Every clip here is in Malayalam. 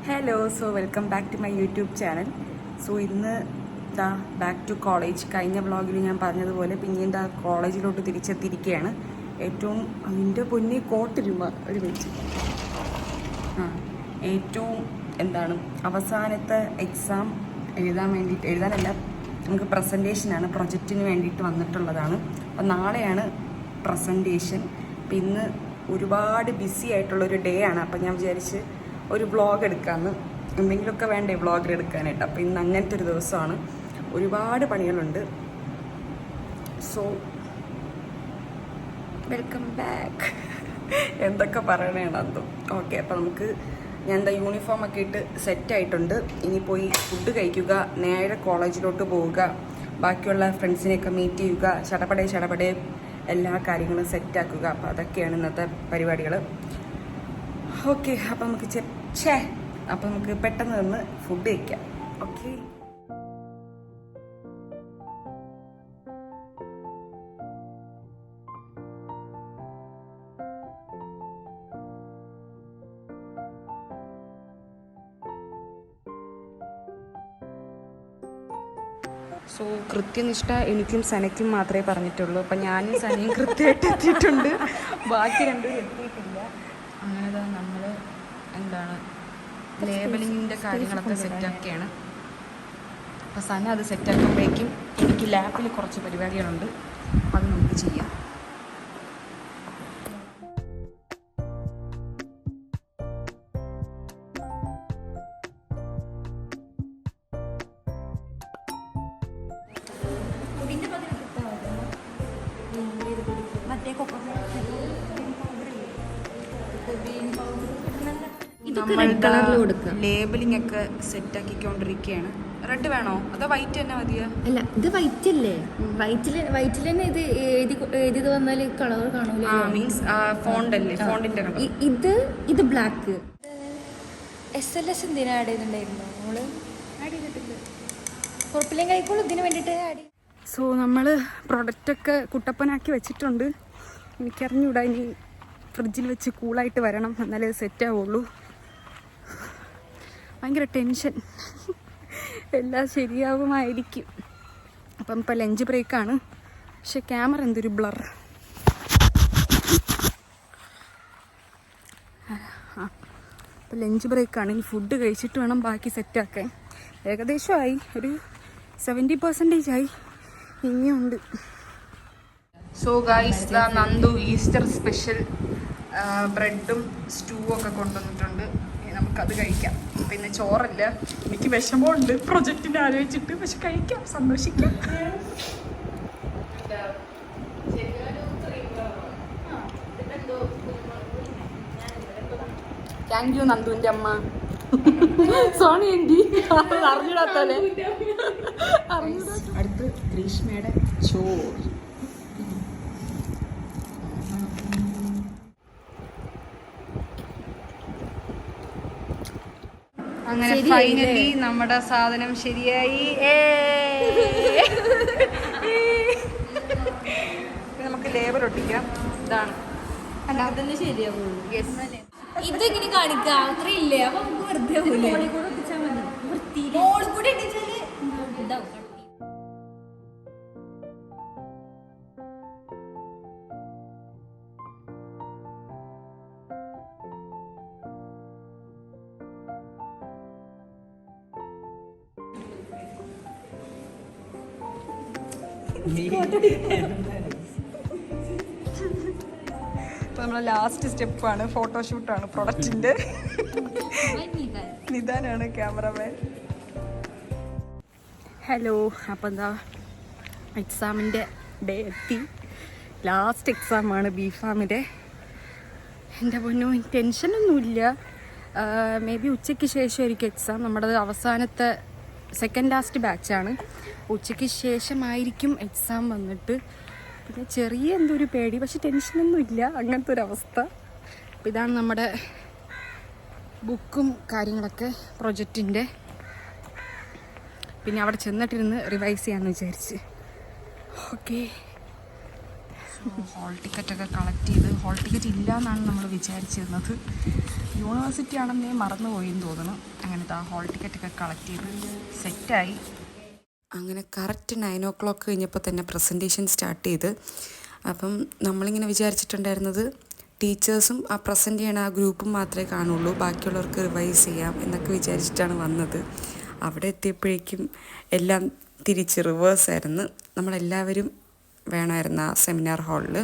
Hello, so welcome back to my YouTube channel. So ഇന്ന് ബാക്ക് ടു കോളേജ്. കഴിഞ്ഞ വ്ളോഗിൽ ഞാൻ പറഞ്ഞതുപോലെ പിന്നെയും കോളേജിലോട്ട് തിരിച്ചെത്തിയിരിക്കുകയാണ്. ഏറ്റവും അതിൻ്റെ പൊന്നി കോട്ടിരുമ ഒരു വെച്ച് ഏറ്റവും അവസാനത്തെ എക്സാം എഴുതാനല്ല, നമുക്ക് പ്രസൻറ്റേഷനാണ്, പ്രൊജക്റ്റിന് വേണ്ടിയിട്ട് വന്നിട്ടുള്ളതാണ്. അപ്പം നാളെയാണ് പ്രസൻറ്റേഷൻ. അപ്പം ഇന്ന് ഒരുപാട് ബിസി ആയിട്ടുള്ളൊരു ഡേ ആണ്. അപ്പം ഞാൻ വിചാരിച്ച് ഒരു വ്ളോഗ് എടുക്കാമെന്ന്. എന്തെങ്കിലുമൊക്കെ വേണ്ടേ വ്ളോഗിൽ എടുക്കാനായിട്ട്. അപ്പോൾ ഇന്ന് അങ്ങനത്തെ ഒരു ദിവസമാണ്. ഒരുപാട് പണികളുണ്ട്. So welcome back. എന്തൊക്കെ പറയണേണ്ടോ. ഓക്കെ, അപ്പോൾ നമുക്ക് ഞാൻ യൂണിഫോമൊക്കെ ഇട്ട് സെറ്റായിട്ടുണ്ട്. ഇനി പോയി ഫുഡ് കഴിക്കുക, നേരെ കോളേജിലോട്ട് പോവുക, ബാക്കിയുള്ള ഫ്രണ്ട്സിനെയൊക്കെ മീറ്റ് ചെയ്യുക, ചടപടേ എല്ലാ കാര്യങ്ങളും സെറ്റാക്കുക. അപ്പോൾ അതൊക്കെയാണ് ഇന്നത്തെ പരിപാടികൾ. ഓക്കെ, അപ്പം നമുക്ക് പെട്ടെന്ന് നിന്ന് ഫുഡ് കഴിക്കാം. ഓക്കെ, സോ കൃത്യനിഷ്ഠ എനിക്കും സനയ്ക്കും മാത്രമേ പറഞ്ഞിട്ടുള്ളൂ. അപ്പം ഞാനും സനയും കൃത്യമായിട്ട് എത്തിയിട്ടുണ്ട്, ബാക്കി രണ്ടും എത്തിയിട്ടില്ല. അങ്ങനെ നമ്മൾ ലേബലിങ്ങിൻ്റെ കാര്യങ്ങളൊക്കെ സെറ്റാക്കിയാണ്. അപ്പോൾ സന അത് സെറ്റാക്കുമ്പോഴേക്കും എനിക്ക് ലാപ്പിൽ കുറച്ച് പരിപാടികളുണ്ട്, അത് നമുക്ക് ചെയ്യാം. ലേബലിംഗ് ഒക്കെ സെറ്റ് ആക്കിക്കൊണ്ടിരിക്കുകയാണ്. റെഡ് വേണോ അതോ വൈറ്റ് തന്നെ മതിയോ? അല്ല, ഇത് വൈറ്റ് അല്ലേ? വൈറ്റിൽ തന്നെ ഇത് എഴുതി വന്നാൽ കളർ കാണൂല. മീൻസ് ഫോണ്ടല്ലേ, ഫോണ്ടിന്റെ കളർ. ഇത് ബ്ലാക്ക്. SLS എന്തിനാ ആഡ് ചെയ്തിട്ടുണ്ടായിരുന്നു? നമ്മള് ആഡ് ചെയ്തിട്ടില്ല. കുഴപ്പമില്ലെങ്കിൽ കഴിക്കോളൂ, ഇതിന് വേണ്ടിയിട്ട് ആഡ് ചെയ്യും. സോ നമ്മൾ പ്രൊഡക്റ്റൊക്കെ കുട്ടപ്പനാക്കി വെച്ചിട്ടുണ്ട്. എനിക്കറിഞ്ഞൂടാ, ഇനി ഫ്രിഡ്ജിൽ വെച്ച് കൂളായിട്ട് വരണം, എന്നാലേ സെറ്റ് ആവുള്ളൂ. ഭയങ്കര ടെൻഷൻ. എല്ലാം ശരിയാവുമായിരിക്കും. അപ്പം ഇപ്പം ലഞ്ച് ബ്രേക്കാണ്, പക്ഷെ ക്യാമറ എന്തൊരു ബ്ലർ. അപ്പം ലഞ്ച് ബ്രേക്കാണ്. ഇനി ഫുഡ് കഴിച്ചിട്ട് വേണം ബാക്കി സെറ്റാക്കാൻ. ഏകദേശമായി, ഒരു 70% ആയി, ഇനിയുണ്ട്. So guys, Nandu Easter special ബ്രെഡും സ്റ്റൂവും ഒക്കെ കൊണ്ടുവന്നിട്ടുണ്ട്. നമുക്കത് കഴിക്കാം. പിന്നെ ചോറല്ല, എനിക്ക് വിഷമമുണ്ട് പ്രൊജക്റ്റിനെ ആലോചിച്ചിട്ട്, പക്ഷെ കഴിക്കാം, സന്തോഷിക്കാം. താങ്ക് യു നന്ദുവിൻ്റെ അമ്മ. സോണി എന്തി അറിഞ്ഞിടാത്തല്ലേ. അടുത്ത് ഗ്രീഷ്മയുടെ ചോറ്. അങ്ങനെ ഫൈനലി നമ്മുടെ സാധനം ശരിയായി. നമുക്ക് ലേബൽ ഒട്ടിക്കാം. ഇതാണ്, അതന്നെ ശരിയാവുള്ളൂ. ഇതെങ്ങനെ കാണിക്കാം? അത്രയില്ലേ? അപ്പൊ നമുക്ക് വെറുതെ കൂടെ ഒട്ടിച്ചാൽ മതി. മോളിൽ കൂടി ഒട്ടിച്ചാല് ഇതാവും. ഇപ്പൊ നമ്മളെ ലാസ്റ്റ് സ്റ്റെപ്പാണ്, ഫോട്ടോഷൂട്ടാണ് പ്രൊഡക്റ്റിന്റെ. നിധാനാണ് ക്യാമറമാൻ. ഹലോ, അപ്പം എക്സാമിൻ്റെ ഡേ എത്തി. ലാസ്റ്റ് എക്സാമാണ് ബിഫാമിൻ്റെ. എൻ്റെ പൊന്നോ, ടെൻഷനൊന്നുമില്ല. മേ ബി ഉച്ചയ്ക്ക് ശേഷമായിരിക്കും എക്സാം. നമ്മുടെ അവസാനത്തെ സെക്കൻഡ് ലാസ്റ്റ് ബാച്ചാണ്. ഉച്ചയ്ക്ക് ശേഷമായിരിക്കും എക്സാം വന്നിട്ട്. പിന്നെ ചെറിയ എന്തോ ഒരു പേടി, പക്ഷെ ടെൻഷനൊന്നും ഇല്ല, അങ്ങനത്തെ ഒരു അവസ്ഥ. അപ്പം ഇതാണ് നമ്മുടെ ബുക്കും കാര്യങ്ങളൊക്കെ പ്രൊജക്റ്റിൻ്റെ. പിന്നെ അവിടെ ചെന്നിട്ടിരുന്ന് റിവൈസ് ചെയ്യാമെന്ന് വിചാരിച്ച്. ഓക്കെ, സോ ഹോൾ ടിക്കറ്റൊക്കെ കളക്ട് ചെയ്ത്, ഹോൾ ടിക്കറ്റ് ഇല്ല എന്നാണ് നമ്മൾ വിചാരിച്ചിരുന്നത്. യൂണിവേഴ്സിറ്റി ആണെന്നേ മറന്നുപോയെന്ന് തോന്നുന്നു. അങ്ങനത്തെ ഹോൾ ടിക്കറ്റൊക്കെ കളക്ട് ചെയ്ത് സെറ്റായി. അങ്ങനെ കറക്റ്റ് 9 o'clock കഴിഞ്ഞപ്പോൾ തന്നെ പ്രസൻറ്റേഷൻ സ്റ്റാർട്ട് ചെയ്ത്. അപ്പം നമ്മളിങ്ങനെ വിചാരിച്ചിട്ടുണ്ടായിരുന്നത് ടീച്ചേഴ്സും ആ പ്രസൻറ്റ് ചെയ്യണ ആ ഗ്രൂപ്പും മാത്രമേ കാണുള്ളൂ, ബാക്കിയുള്ളവർക്ക് റിവൈസ് ചെയ്യാം എന്നൊക്കെ വിചാരിച്ചിട്ടാണ് വന്നത്. അവിടെ എത്തിയപ്പോഴേക്കും എല്ലാം തിരിച്ച് റിവേഴ്സായിരുന്നു. നമ്മളെല്ലാവരും വേണമായിരുന്നു ആ സെമിനാർ ഹാളിൽ.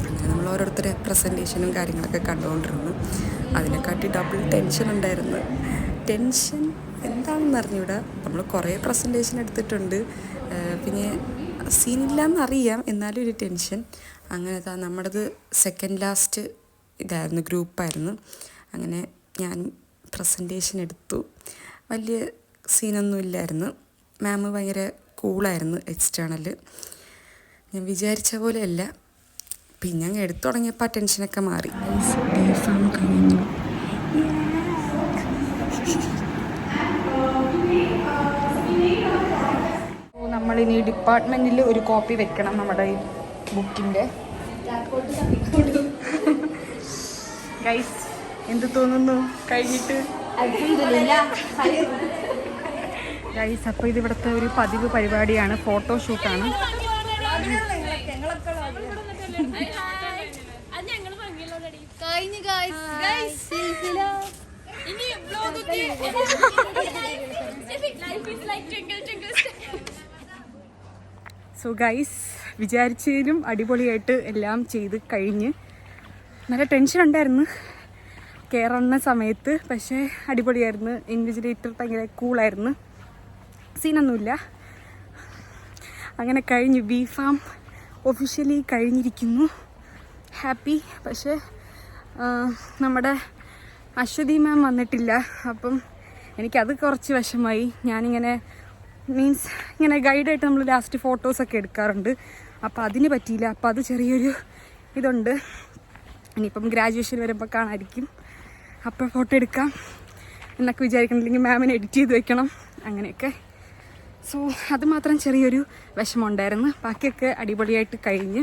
അങ്ങനെ നമ്മൾ ഓരോരുത്തരുടെ പ്രസൻറ്റേഷനും കാര്യങ്ങളൊക്കെ കണ്ടുകൊണ്ടിരുന്നു. അതിനെക്കാട്ടി ഡബിൾ ടെൻഷൻ ഉണ്ടായിരുന്നു. ടെൻഷൻ എന്താണെന്ന് അറിഞ്ഞൂടാ. നമ്മൾ കുറേ പ്രസൻറ്റേഷൻ എടുത്തിട്ടുണ്ട്, പിന്നെ സീനില്ലാന്നറിയാം, എന്നാലും ഒരു ടെൻഷൻ. അങ്ങനെ നമ്മുടേത് സെക്കൻഡ് ലാസ്റ്റ് ഇതായിരുന്നു, ഗ്രൂപ്പായിരുന്നു. അങ്ങനെ ഞാൻ പ്രസൻറ്റേഷൻ എടുത്തു. വലിയ സീനൊന്നും ഇല്ലായിരുന്നു. മാം ഭയങ്കര കൂളായിരുന്നു എക്സ്റ്റേണൽ. ഞാൻ വിചാരിച്ച പോലെയല്ല. പിന്നെ അങ്ങ് എടുത്തു തുടങ്ങിയപ്പോൾ ആ ടെൻഷനൊക്കെ മാറി. കഴിഞ്ഞു. നമ്മളിനി ഡിപ്പാർട്ട്മെൻറ്റിൽ ഒരു കോപ്പി വെക്കണം നമ്മുടെ ഈ ബുക്കിൻ്റെ. ഗൈസ്, എന്ത് തോന്നുന്നു കഴിഞ്ഞിട്ട്? ഗൈസ്, അപ്പോൾ ഇത് ഇവിടുത്തെ ഒരു പതിവ് പരിപാടിയാണ്, ഫോട്ടോഷൂട്ടാണ്. സോ ഗൈസ്, വിചാരിച്ചതിലും അടിപൊളിയായിട്ട് എല്ലാം ചെയ്ത് കഴിഞ്ഞ്. നല്ല ടെൻഷൻ ഉണ്ടായിരുന്നു കയറുന്ന സമയത്ത്, പക്ഷേ അടിപൊളിയായിരുന്നു. ഇൻവിജിലേറ്റർ ഭയങ്കര കൂളായിരുന്നു, സീനൊന്നുമില്ല. അങ്ങനെ കഴിഞ്ഞു. ബി.ഫാം ഒഫീഷ്യലി കഴിഞ്ഞിരിക്കുന്നു. ഹാപ്പി. പക്ഷേ നമ്മുടെ അശ്വതി മാം വന്നിട്ടില്ല. അപ്പം എനിക്കത് കുറച്ച് വിഷമമായി. ഞാനിങ്ങനെ ഇങ്ങനെ ഗൈഡായിട്ട് നമ്മൾ ലാസ്റ്റ് ഫോട്ടോസൊക്കെ എടുക്കാറുണ്ട്. അപ്പോൾ അതിന് പറ്റിയില്ല. അപ്പോൾ അത് ചെറിയൊരു ഇതുണ്ട്. ഇനിയിപ്പം ഗ്രാജുവേഷൻ വരുമ്പോൾ കാണാതിരിക്കും, അപ്പോൾ ഫോട്ടോ എടുക്കാം എന്നൊക്കെ വിചാരിക്കണം. അല്ലെങ്കിൽ മാമിനെ എഡിറ്റ് ചെയ്ത് വെക്കണം, അങ്ങനെയൊക്കെ. സോ അത് മാത്രം ചെറിയൊരു വിഷമമുണ്ടായിരുന്നു. ബാക്കിയൊക്കെ അടിപൊളിയായിട്ട് കഴിഞ്ഞ്.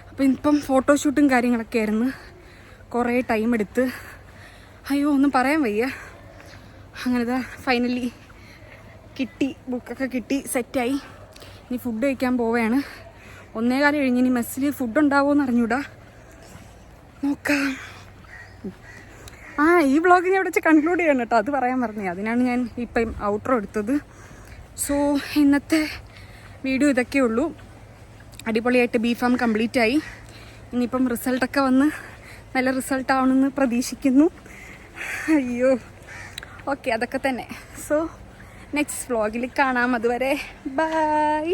അപ്പോൾ ഇപ്പം ഫോട്ടോഷൂട്ടും കാര്യങ്ങളൊക്കെ ആയിരുന്നു. കുറേ ടൈം എടുത്ത്, അയ്യോ ഒന്നും പറയാൻ വയ്യ. അങ്ങനത്തെ ഫൈനലി കിട്ടി, ബുക്കൊക്കെ കിട്ടി, സെറ്റായി. ഇനി ഫുഡ് കഴിക്കാൻ പോവുകയാണ്. 1:15 കഴിഞ്ഞ്. ഇനി മെസ്സിൽ ഫുഡ് ഉണ്ടാവുമോ എന്ന് അറിഞ്ഞൂടാ, നോക്കാം. ഈ വ്ളോഗ് ഞാൻ ഇവിടെ വെച്ച് കൺക്ലൂഡ് ചെയ്യണം കേട്ടോ, അത് പറയാൻ പറഞ്ഞേ. അതിനാണ് ഞാൻ ഇപ്പം ഔട്ട്രോ എടുത്തത്. സോ ഇന്നത്തെ വീഡിയോ ഇതൊക്കെ ഉള്ളൂ. അടിപൊളിയായിട്ട് ബി.ഫാം കംപ്ലീറ്റ് ആയി. ഇനിയിപ്പം റിസൾട്ടൊക്കെ വന്ന് നല്ല റിസൾട്ട് ആവണമെന്ന് പ്രതീക്ഷിക്കുന്നു. അയ്യോ, ഓക്കെ, അതൊക്കെ തന്നെ. സോ നെക്സ്റ്റ് വ്ളോഗിൽ കാണാം. അതുവരെ ബൈ.